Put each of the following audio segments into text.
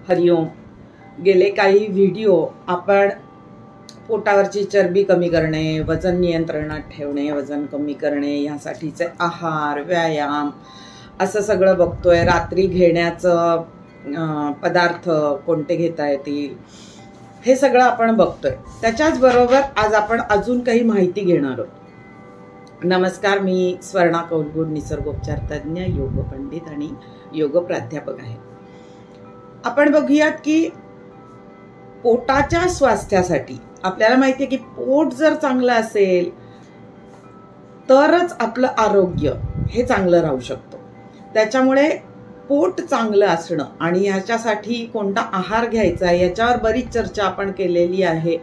हरिओम. गेले काही व्हिडिओ आपण पोटावरची चरबी कमी करणे, वजन नियंत्रणात ठेवणे, वजन कमी करणे यासाठीचे आहार, व्यायाम असं सगळं बघतोय. रात्री घेण्याचं पदार्थ कोणते घेता येतील हे सगळं आपण बघतोय. त्याच्याच बरोबर आज आपण अजून काही माहिती घेणार आहोत. नमस्कार, मी स्वर्णा कौलगुड, निसर्गोपचार तज्ञ, योग पंडित आणि योग प्राध्यापक आहे. आपण बघूयात की पोटाच्या स्वास्थ्यासाठी आपल्याला माहिती आहे की पोट जर चांगलं असेल तरच आपलं आरोग्य हे चांगलं राहू शकतं. त्याच्यामुळे पोट चांगलं असणं आणि ह्याच्यासाठी कोणता आहार घ्यायचा याच्यावर बरीच चर्चा आपण केलेली आहे.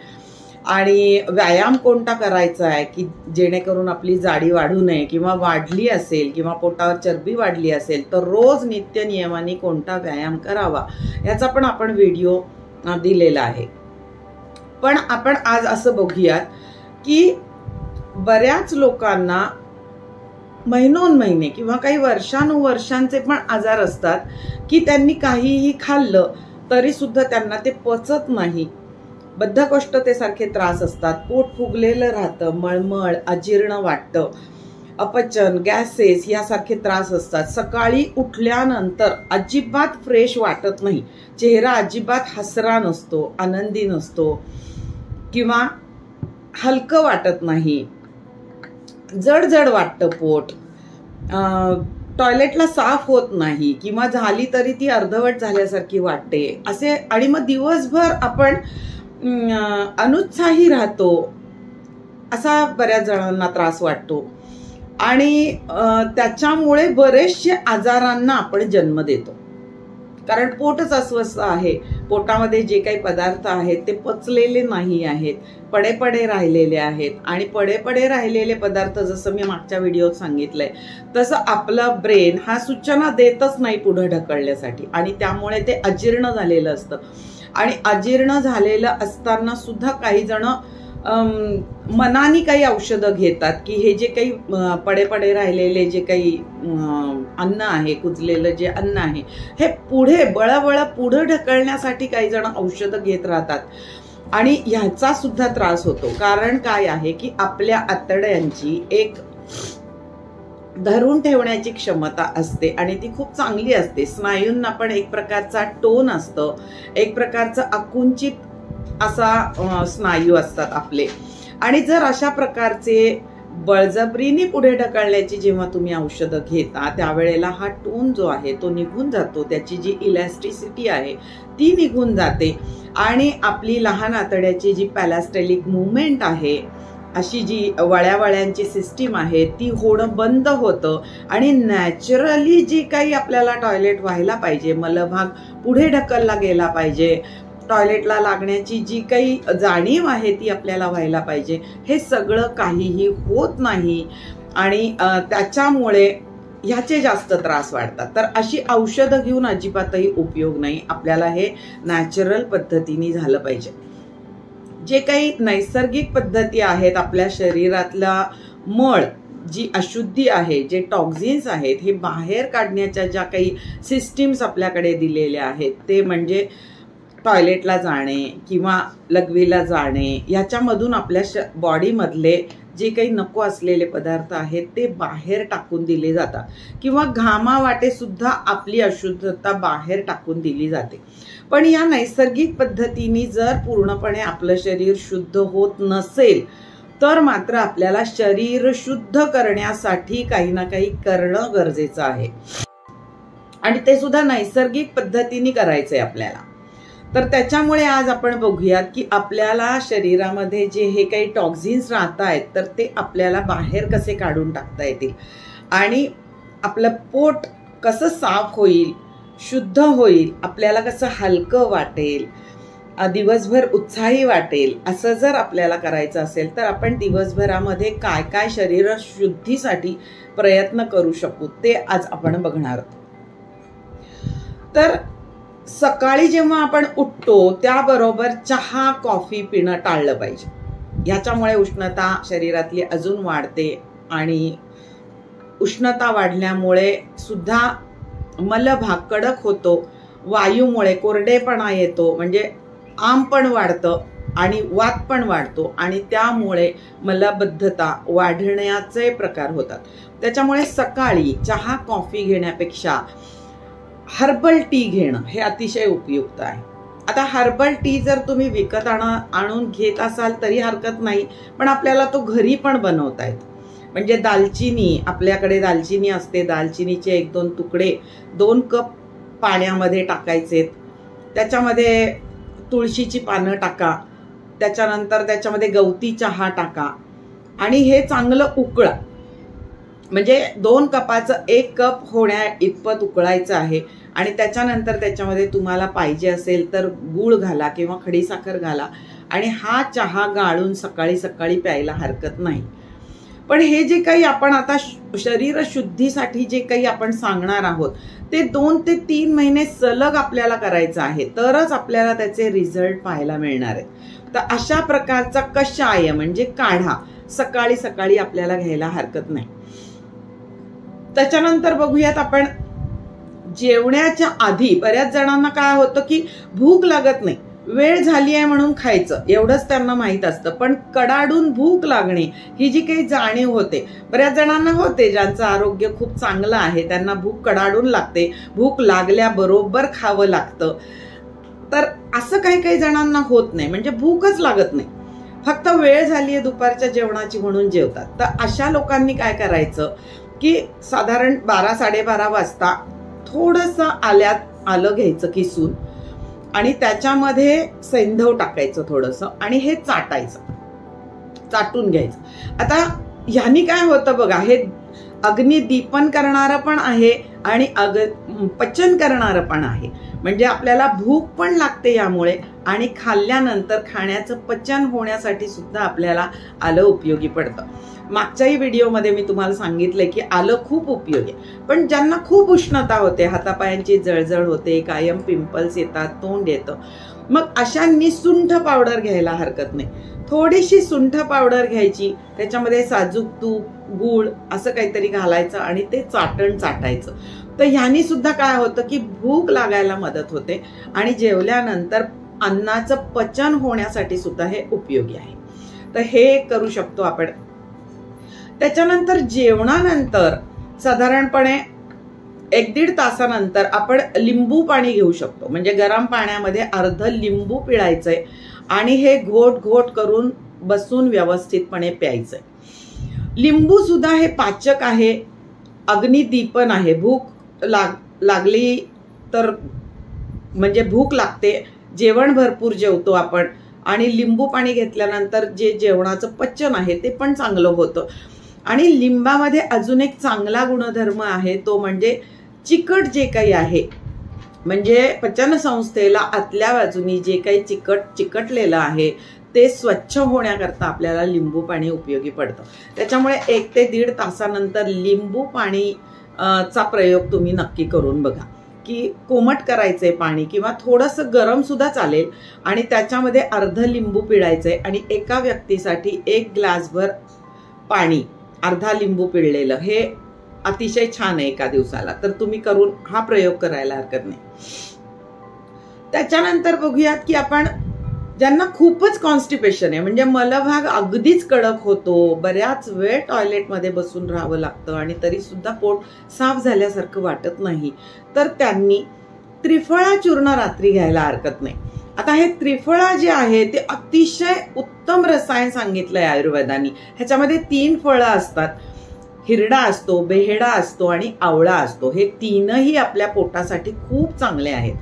आणि व्यायाम कोणता करायचा आहे की जेणेकरून आपली जाडी वाढू नये, किंवा वाढली असेल किंवा पोटावर चरबी वाढली असेल तर रोज नित्य नियमाने कोणता व्यायाम करावा याचा पण आपण व्हिडिओ दिलेला आहे. पण आपण आज असं बघूयात की बऱ्याच लोकांना महिनोन्महिने किंवा काही वर्षानुवर्षांचे पण आजार असतात की त्यांनी काहीही खाल्लं तरी सुद्धा त्यांना ते पचत नाही. बद्धकोष्ठतेसारखे त्रास असतात, पोट फुगलेलं राहतं, मळमळ, अजीर्ण वाटतं, अपचन, गॅसेस यासारखे त्रास असतात. सकाळी उठल्यानंतर अजिबात फ्रेश वाटत नाही, चेहरा अजिबात हसरा नसतो, आनंदी नसतो किंवा हलकं वाटत नाही, जड वाटतं पोट, टॉयलेटला साफ होत नाही किंवा झाली तरी ती अर्धवट झाल्यासारखी वाटते असे. आणि मग दिवसभर आपण अनुत्साही राहतो असा बऱ्याच जणांना त्रास वाटतो. आणि त्याच्यामुळे बरेचसे आजारांना आपण जन्म देतो, कारण पोटच अस्वस्थ आहे. पोटामध्ये जे काही पदार्थ आहेत ते पचलेले नाही आहेत, पडे राहिलेले आहेत. आणि पडे राहिलेले पदार्थ, जसं मी मागच्या व्हिडिओत सांगितलंय तसं आपलं ब्रेन हा सूचना देतच नाही पुढे ढकलण्यासाठी, आणि त्यामुळे ते अजीर्ण झालेलं असतं. आणि अजीर्ण झालेलं असताना सुद्धा काही जण मनाने काही औषधं घेतात की हे जे काही पडे राहिलेले जे काही अन्न आहे, कुजलेलं जे अन्न आहे हे पुढे बळबळ पुढे ढकलण्यासाठी काही जण औषधं घेत राहतात. आणि ह्याचा सुद्धा त्रास होतो. कारण काय आहे की आपल्या आतड्यांची एक धरून ठेवण्याची क्षमता असते आणि ती खूप चांगली असते. स्नायूंना पण एक प्रकारचा टोन असतं, एक प्रकारचं आकुंचित असा स्नायू असतात आपले. आणि जर अशा प्रकारचे बळजबरीने पुढे ढकलण्याची जेव्हा तुम्ही औषधं घेता त्यावेळेला हा टोन जो आहे तो निघून जातो, त्याची जी इलॅस्टिसिटी आहे ती निघून जाते. आणि आपली लहान आतड्याची जी पॅलास्टेलिक मुवमेंट आहे, अशी जी वळ्यांची सिस्टीम आहे ती होणं बंद होतं. आणि नॅचरली जी काही आपल्याला टॉयलेट व्हायला पाहिजे, मलभाग पुढे ढकलला गेला पाहिजे, टॉयलेटला लागण्याची जी काही जाणीव आहे ती आपल्याला व्हायला पाहिजे, हे सगळं काहीही होत नाही. आणि त्याच्यामुळे ह्याचे जास्त त्रास वाढतात. तर अशी औषधं घेऊन अजिबातही उपयोग नाही. आपल्याला हे नॅचरल पद्धतीने झालं पाहिजे. जे काही नैसर्गिक पद्धती आहेत, आपल्या शरीरातला मळ, जी अशुद्धी आहे, जे टॉक्झिन्स आहेत हे बाहेर काढण्याच्या ज्या काही सिस्टीम्स आपल्याकडे दिलेल्या आहेत, ते म्हणजे टॉयलेटला जाणे किंवा लघवीला जाणे, याच्यामधून आपल्या बॉडीमधले जे काही नको असलेले पदार्थ आहेत ते बाहेर टाकून दिले जातात. किंवा घामावाटे सुद्धा आपली अशुद्धता बाहेर टाकून दिली जाते. पण या नैसर्गिक पद्धतीने जर पूर्णपणे आपलं शरीर शुद्ध होत नसेल तर मात्र आपल्याला शरीर शुद्ध करण्यासाठी काही ना काही करणं गरजेचं आहे. आणि ते सुद्धा नैसर्गिक पद्धतीने करायचंय आपल्याला. तर त्याच्यामुळे आज आपण बघूयात की आपल्याला शरीरामध्ये जे हे काही टॉक्झिन्स राहत आहेत तर ते आपल्याला बाहेर कसे काढून टाकता येतील, आणि आपलं पोट कसं साफ होईल, शुद्ध होईल, आपल्याला कसं हलकं वाटेल, दिवसभर उत्साही वाटेल. असं जर आपल्याला करायचं असेल तर आपण दिवसभरामध्ये काय काय शरीर शुद्धीसाठी प्रयत्न करू शकू ते आज आपण बघणार आहोत. तर सकाळी जेव्हा आपण उठतो त्याबरोबर चहा, कॉफी पिणं टाळलं पाहिजे. याच्यामुळे उष्णता शरीरातली अजून वाढते आणि उष्णता वाढल्यामुळे सुद्धा मलभाग कडक होतो, वायूमुळे कोरडेपणा येतो, म्हणजे आम पण वाढतं आणि वात पण वाढतो आणि त्यामुळे मलबद्धता वाढण्याचे प्रकार होतात. त्याच्यामुळे सकाळी चहा कॉफी घेण्यापेक्षा हर्बल टी घेणं हे अतिशय उपयुक्त आहे. आता हर्बल टी जर तुम्ही विकत आणून घेत असाल तरी हरकत नाही, पण आपल्याला तो घरी पण बनवता येतो. म्हणजे दालचिनी, आपल्याकडे दालचिनी असते, दालचिनीचे 1-2 तुकडे 2 कप पाण्यामध्ये टाकायचे, त्याच्यामध्ये तुळशीची पानं टाका, त्याच्यानंतर त्याच्यामध्ये गवती चहा टाका आणि हे चांगलं उकळा. म्हणजे 2 कपाचं 1 कप होण्या इतपत उकळायचं आहे आणि त्याच्यानंतर त्याच्यामध्ये तुम्हाला पाहिजे असेल तर गूळ घाला किंवा खडीसाखर घाला आणि हा चहा गाळून सकाळी सकाळी प्यायला हरकत नाही. पण हे जे काही आपण आता शरीर शुद्धीसाठी जे काही आपण सांगणार आहोत ते 2 ते 3 महिने सलग आपल्याला करायचं आहे, तरच आपल्याला त्याचे रिझल्ट पाहायला मिळणार आहेत. तर अशा प्रकारचा कषाय म्हणजे काढा सकाळी सकाळी आपल्याला घ्यायला हरकत नाही. त्याच्यानंतर बघूयात आपण जेवण्याच्या आधी बऱ्याच जणांना काय होतं की भूक लागत नाही, वेळ झाली आहे म्हणून खायचं एवढंच त्यांना माहित असतं, पण कडाडून भूक लागणे ही जी काही जाणीव होते बऱ्याच जणांना होते, ज्यांचं आरोग्य खूप चांगलं आहे त्यांना भूक कडाडून लागते, भूक लागल्याबरोबर खावं लागतं. तर असं काही काही जणांना होत नाही, म्हणजे भूकच लागत नाही, फक्त वेळ झाली आहे दुपारच्या जेवणाची म्हणून जेवतात. तर अशा लोकांनी काय करायचं की साधारण 12-12:30 वाजता थोडंसं आलं घ्यायचं किसून आणि त्याच्यामध्ये सैंधव टाकायचं थोडंसं आणि हे चाटून घ्यायचं. आता ह्यानी काय होतं बघा, हे अग्निदीपन करणारं पण आहे आणि पचन करणारं पण आहे, म्हणजे आपल्याला भूक पण लागते यामुळे आणि खाल्ल्यानंतर खाण्याचं पचन होण्यासाठी सुद्धा आपल्याला आलं उपयोगी पडतं. मागच्याही व्हिडिओमध्ये मी तुम्हाला सांगितलंय की आलं खूप उपयोगी आहे, पण ज्यांना खूप उष्णता होते, हातापायांची जळजळ होते, कायम पिंपल्स येतात, तोंड येतं, मग अशांनी सुंठ पावडर घ्यायला हरकत नाही. थोडीशी सुंठ पावडर घ्यायची, त्याच्यामध्ये साजूक तूप, गूळ असं काहीतरी घालायचं आणि ते चाटायचं. तर ह्यानी सुद्धा काय होतं की भूक लागायला मदत होते आणि जेवल्यानंतर अन्नाचं पचन होण्यासाठी सुद्धा हे उपयोगी आहे. तर हे करू शकतो आपण. त्याच्यानंतर जेवणानंतर साधारणपणे 1-1.5 तासानंतर आपण लिंबू पाणी घेऊ शकतो. म्हणजे गरम पाण्यामध्ये अर्ध लिंबू पिळायचंय आणि हे घोट करून बसून व्यवस्थितपणे प्यायचंय. लिंबू सुद्धा हे पाचक आहे, अग्निदीपन आहे. भूक लागली तर म्हणजे भूक लागते, जेवण भरपूर जेवतो आपण आणि लिंबू पाणी घेतल्यानंतर जे जेवणाचं पचन आहे ते पण चांगलं होतं. आणि लिंबामध्ये अजून एक चांगला गुणधर्म आहे, तो म्हणजे चिकट जे काही आहे, म्हणजे पचन संस्थेला आतल्या बाजूनी जे काही चिकटलेलं आहे ते स्वच्छ होण्याकरता आपल्याला लिंबू पाणी उपयोगी पडतं. त्याच्यामुळे 1 ते 1.5 तासानंतर लिंबू पाणी चा प्रयोग तुम्ही नक्की करून बघा की कोमट करायचंय पाणी किंवा थोडंसं गरम सुद्धा चालेल आणि त्याच्यामध्ये अर्ध लिंबू पिळायचंय आणि एका व्यक्तीसाठी 1 ग्लासभर पाणी अर्धा लिंबू पिळलेलं हे अतिशय छान आहे एका दिवसाला. तर तुम्ही करून हा प्रयोग करायला हरकत नाही. त्याच्यानंतर बघूयात की आपण ज्यांना खूपच कॉन्स्टिपेशन आहे, म्हणजे मलभाग अगदीच कडक होतो, बऱ्याच वेळ टॉयलेटमध्ये बसून राहावं लागतं आणि तरी सुद्धा पोट साफ झाल्यासारखं वाटत नाही, तर त्यांनी त्रिफळा चूर्ण रात्री घ्यायला हरकत नाही. आता हे त्रिफळा जे आहे ते अतिशय उत्तम रसायन सांगितलंय आयुर्वेदानी. ह्याच्यामध्ये 3 फळं असतात, हिरडा असतो, बेहडा असतो आणि आवळा असतो. हे 3ही आपल्या पोटासाठी खूप चांगले आहेत.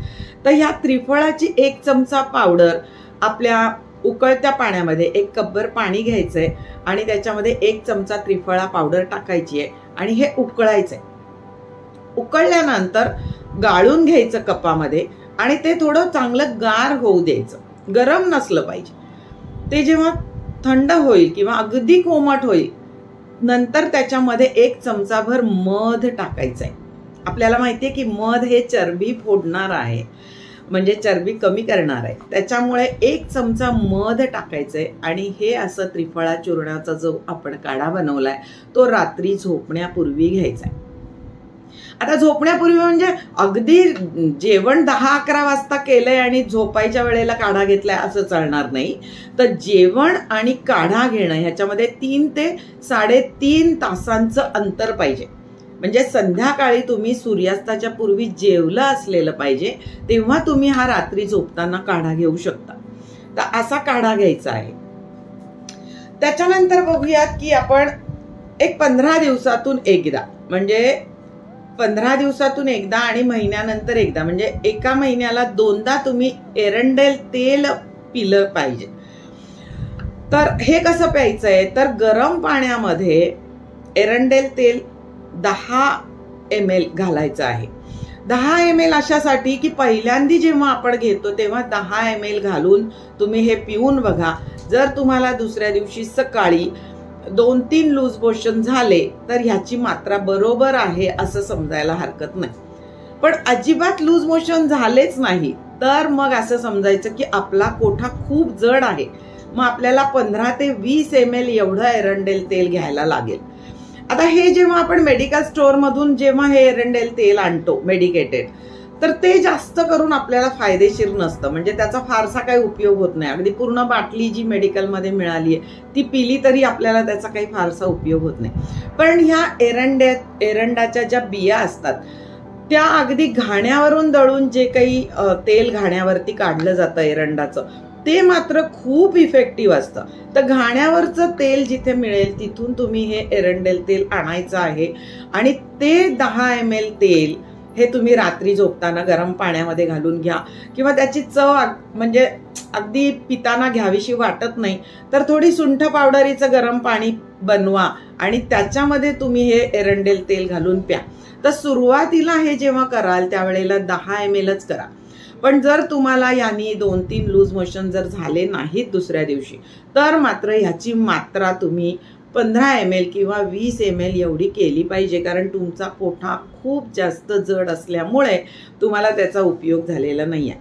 तर ह्या त्रिफळाची 1 चमचा पावडर आपल्या उकळत्या पाण्यामध्ये 1 कपभर पाणी घ्यायचंय आणि त्याच्यामध्ये 1 चमचा त्रिफळा पावडर टाकायची आहे आणि हे उकळायचंय. उकळल्यानंतर गाळून घ्यायचं कपामध्ये आणि ते थोडं चांगलं गार होऊ द्यायचं, गरम नसलं पाहिजे. ते जेव्हा थंड होईल किंवा अगदी कोमट होईल नंतर त्याच्यामध्ये 1 चमचाभर मध टाकायचंय. आपल्याला माहितीये की मध हे चरबी फोडणार आहे, म्हणजे चरबी कमी करणार आहे. त्याच्यामुळे 1 चमचा मध टाकायचंय आणि हे असं त्रिफळा चूर्णाचा जो आपण काढा बनवलाय तो रात्री झोपण्यापूर्वी घ्यायचा. आता झोपण्यापूर्वी म्हणजे अगदी जेवण 10-11 वाजता केलंय आणि झोपायच्या वेळेला काढा घेतलाय असं चालणार नाही. तर जेवण आणि काढा घेणं ह्याच्यामध्ये 3 ते 3.5 तासांचं अंतर पाहिजे. म्हणजे संध्याकाळी तुम्ही सूर्यास्ताच्या पूर्वी जेवलं असलेलं पाहिजे, तेव्हा तुम्ही हा रात्री झोपताना काढा घेऊ शकता. तर असा काढा घ्यायचा आहे. त्याच्यानंतर बघूयात की आपण एक 15 दिवसातून एकदा, म्हणजे 15 दिवसातून एकदा आणि महिन्यानंतर एकदा, म्हणजे एका महिन्याला 2दा तुम्ही एरंडेल तेल पिलं पाहिजे. तर हे कसं प्यायचं आहे, तर गरम पाण्यामध्ये एरंडेल तेल 10 ml घालायचं आहे. 10 ml अशासाठी की पहिल्यांदा जेव्हा आपण घेतो तेव्हा 10 ml घालून तुम्ही हे पिऊन बघा. जर तुम्हाला दुसऱ्या दिवशी सकाळी 2-3 लूज मोशन झाले तर ह्याची मात्रा बरोबर आहे असं समजायला हरकत नाही. पण अजिबात लूज मोशन झालेच नाही तर मग असं समजायचं की आपला कोठा खूप जड आहे. मग आपल्याला 15 ते 20 ml एवढं एरंडेल तेल घ्यायला लागेल. आता हे जेव्हा आपण मेडिकल स्टोअर मधून जेव्हा हे एरंडेल तेल आणतो मेडिकेटेड, तर ते जास्त करून आपल्याला फायदेशीर नसतं. म्हणजे त्याचा फारसा काही उपयोग होत नाही. अगदी पूर्ण बाटली जी मेडिकलमध्ये मिळाली आहे ती पिली तरी आपल्याला त्याचा काही फारसा उपयोग होत नाही. पण ह्या एरंडाच्या ज्या बिया असतात त्या अगदी घाण्यावरून दळून जे काही तेल घाण्यावरती काढलं जातं एरंडाचं, ते मात्र खूप इफेक्टिव्ह असतं. तर घाण्यावरचं तेल जिथे मिळेल तिथून तुम्ही हे एरंडेल तेल आणायचं आहे आणि ते 10 ml तेल हे तुम्ही रात्री झोपताना गरम पाण्यामध्ये घालून घ्या. किंवा त्याची चव म्हणजे अगदी पिताना घ्यावीशी वाटत नाही तर थोडी सुंठ पावडरीचं गरम पाणी बनवा आणि त्याच्यामध्ये तुम्ही हे एरंडेल तेल घालून प्या. तर सुरुवातीला हे जेव्हा कराल त्यावेळेला 10 mlच करा. पण जर तुम्हाला यांनी 2-3 लूज मोशन जर झाले नाहीत दुसऱ्या दिवशी तर मात्र ह्याची मात्रा तुम्ही 15 ml किंवा 20 ml एवढी केली पाहिजे. कारण तुमचा कोठा खूप जास्त जड असल्यामुळे तुम्हाला त्याचा उपयोग झालेला नाही आहे.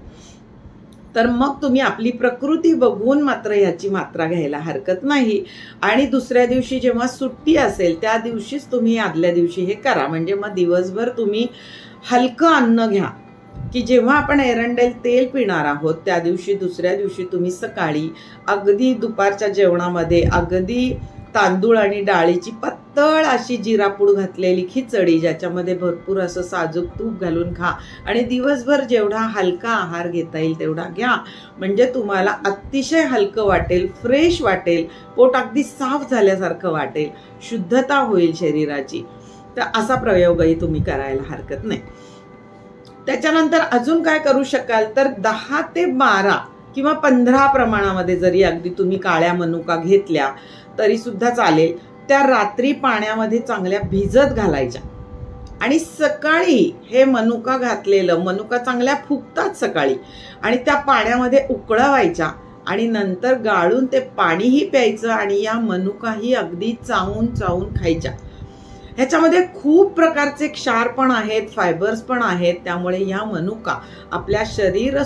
तर मग तुम्ही आपली प्रकृती बघून मात्र ह्याची मात्रा घ्यायला हरकत नाही. आणि दुसऱ्या दिवशी जेव्हा सुट्टी असेल त्या दिवशीच तुम्ही आदल्या दिवशी हे करा. म्हणजे मग दिवसभर तुम्ही हलकं अन्न घ्या की जेव्हा आपण एरंडेल तेल पिणार आहोत त्या दिवशी दुसऱ्या दिवशी तुम्ही सकाळी अगदी दुपारच्या जेवणामध्ये अगदी तांदूळ आणि डाळीची पातळ अशी जिरापूड घातलेली खिचडी ज्याच्यामध्ये भरपूर असं साजूक तूप घालून खा आणि दिवसभर जेवढा हलका आहार घेता येईल तेवढा घ्या. म्हणजे तुम्हाला अतिशय हलकं वाटेल, फ्रेश वाटेल, पोट अगदी साफ झाल्यासारखं वाटेल, शुद्धता होईल शरीराची. तर असा प्रयोगही तुम्ही करायला हरकत नाही. त्याच्यानंतर अजून काय करू शकाल तर 10 ते 12 किंवा 15 प्रमाणामध्ये जरी अगदी तुम्ही काळ्या मनुका घेतल्या तरी सुद्धा चालेल. त्या रात्री पाण्यामध्ये चांगल्या भिजत घालायच्या आणि सकाळी हे मनुका घातलेलं, मनुका चांगल्या फुगतात सकाळी, आणि त्या पाण्यामध्ये उकळवायच्या आणि नंतर गाळून ते पाणीही प्यायचं आणि या मनुकाही अगदी चावून चावून खायच्या. ह्याच्यामध्ये खूप प्रकारचे क्षार पण आहेत, फायबर्स पण आहेत. त्यामुळे या मनुका आपल्या शरीर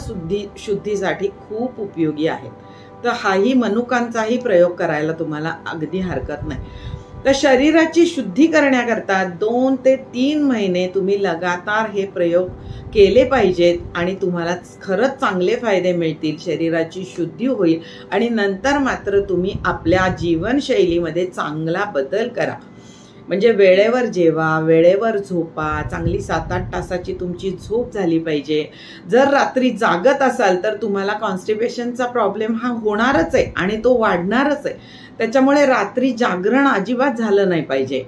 शुद्धीसाठी खूप उपयोगी आहेत. तर हाही मनुकांचाही प्रयोग करायला तुम्हाला अगदी हरकत नाही. तर शरीराची शुद्धी करण्याकरता 2 ते 3 महिने तुम्ही लगातार हे प्रयोग केले पाहिजेत आणि तुम्हाला खरंच चांगले फायदे मिळतील. शरीराची शुद्धी होईल आणि नंतर मात्र तुम्ही आपल्या जीवनशैलीमध्ये चांगला बदल करा. म्हणजे वेळेवर जेवा, वेळेवर झोपा, चांगली 7-8 तासाची तुमची झोप झाली पाहिजे. जर रात्री जागत असाल तर तुम्हाला कॉन्स्टिपेशनचा प्रॉब्लेम हा होणारच आहे आणि तो वाढणारच आहे. त्याच्यामुळे रात्री जागरण अजिबात झालं नाही पाहिजे.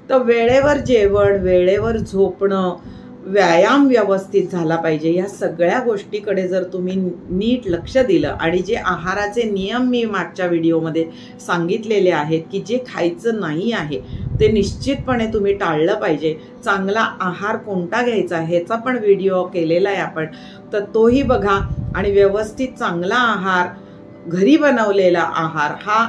तर वेळेवर जेवण, वेळेवर झोपणं, व्यायाम व्यवस्थित झाला पाहिजे. या सगळ्या गोष्टीकडे जर तुम्ही नीट लक्ष दिलं आणि जे आहाराचे नियम मी मागच्या व्हिडिओमध्ये सांगितलेले आहेत की जे खायचं नाही आहे ते निश्चितपणे तुम्ही टाळलं पाहिजे. चांगला आहार कोणता घ्यायचा ह्याचा पण व्हिडिओ केलेला आहे आपण, तर तोही बघा. आणि व्यवस्थित चांगला आहार, घरी बनवलेला आहार हा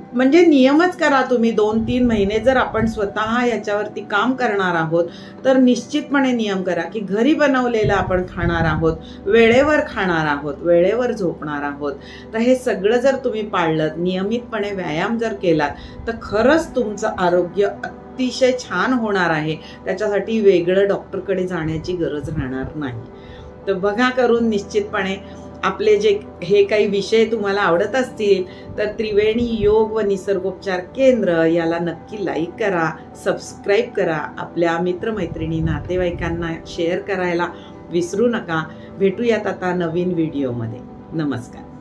म्हणजे नियमच करा तुम्ही. 2-3 महिने जर आपण स्वतः याच्यावरती काम करणार आहोत तर निश्चितपणे नियम करा की घरी बनवलेलं आपण खाणार आहोत, वेळेवर खाणार आहोत, वेळेवर झोपणार आहोत. तर हे सगळं जर तुम्ही पाळलं, नियमितपणे व्यायाम जर केलात तर खरंच तुमचं आरोग्य अतिशय छान होणार आहे. त्याच्यासाठी वेगळं डॉक्टरकडे जाण्याची गरज राहणार नाही. तर बघा करून निश्चितपणे. आपले जे हे काही विषय तुम्हाला आवडत असतील तर त्रिवेणी योग व निसर्गोपचार केंद्र याला नक्की लाईक करा, सबस्क्राईब करा, आपल्या मित्रमैत्रिणी नातेवाईकांना शेअर करायला विसरू नका. भेटूयात आता नवीन व्हिडिओमध्ये. नमस्कार.